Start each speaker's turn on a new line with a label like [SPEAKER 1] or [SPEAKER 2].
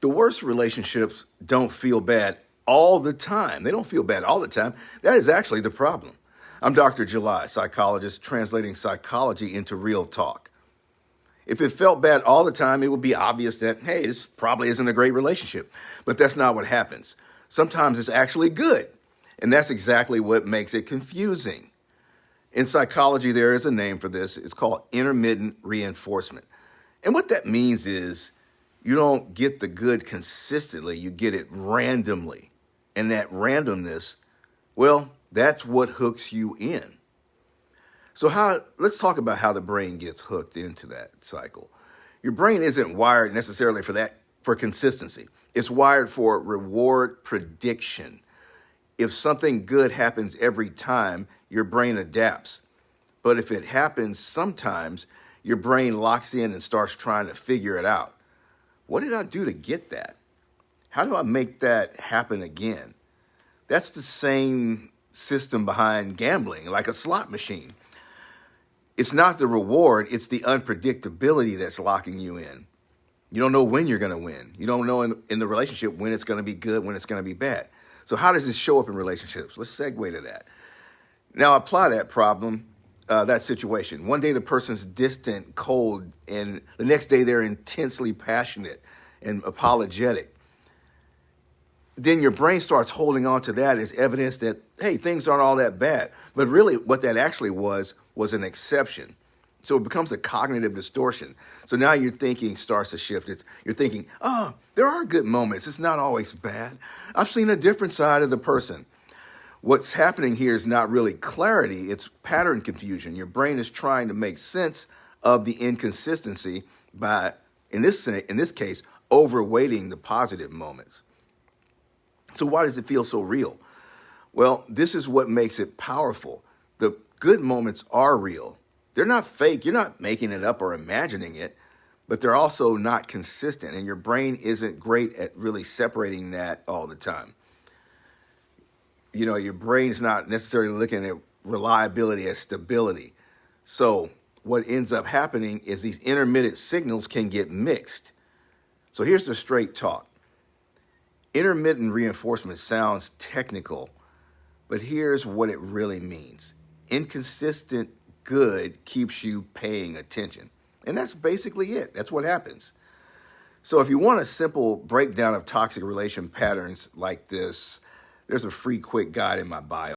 [SPEAKER 1] The worst relationships don't feel bad all the time. They don't feel bad all the time. That is actually the problem. I'm Dr. July, psychologist, translating psychology into real talk. If it felt bad all the time, it would be obvious that, hey, this probably isn't a great relationship. But that's not what happens. Sometimes it's actually good. And that's exactly what makes it confusing. In psychology, there is a name for this. It's called intermittent reinforcement. And what that means is you don't get the good consistently, you get it randomly. And that randomness, well, that's what hooks you in. So let's talk about how the brain gets hooked into that cycle. Your brain isn't wired necessarily for consistency. It's wired for reward prediction. If something good happens every time, your brain adapts. But if it happens sometimes, your brain locks in and starts trying to figure it out. What did I do to get that? How do I make that happen again? That's the same system behind gambling, like a slot machine. It's not the reward, it's the unpredictability that's locking you in. You don't know when you're going to win. You don't know in the relationship when it's going to be good, when it's going to be bad. So how does this show up in relationships? Let's segue to that. Now apply that problem, that situation. One day the person's distant, cold, and the next day they're intensely passionate and apologetic. Then your brain starts holding on to that as evidence that, hey, things aren't all that bad. But really what that actually was an exception. So it becomes a cognitive distortion. So now your thinking starts to shift. You're thinking, there are good moments. It's not always bad. I've seen a different side of the person. What's happening here is not really clarity. It's pattern confusion. Your brain is trying to make sense of the inconsistency by, in this case, overweighting the positive moments. So why does it feel so real? Well, this is what makes it powerful. The good moments are real. They're not fake. You're not making it up or imagining it, but they're also not consistent. And your brain isn't great at really separating that all the time. You know, your brain's not necessarily looking at reliability as stability. So what ends up happening is these intermittent signals can get mixed. So here's the straight talk. Intermittent reinforcement sounds technical, but here's what it really means. Inconsistent good keeps you paying attention. And that's basically it. That's what happens. So if you want a simple breakdown of toxic relation patterns like this, there's a free quick guide in my bio.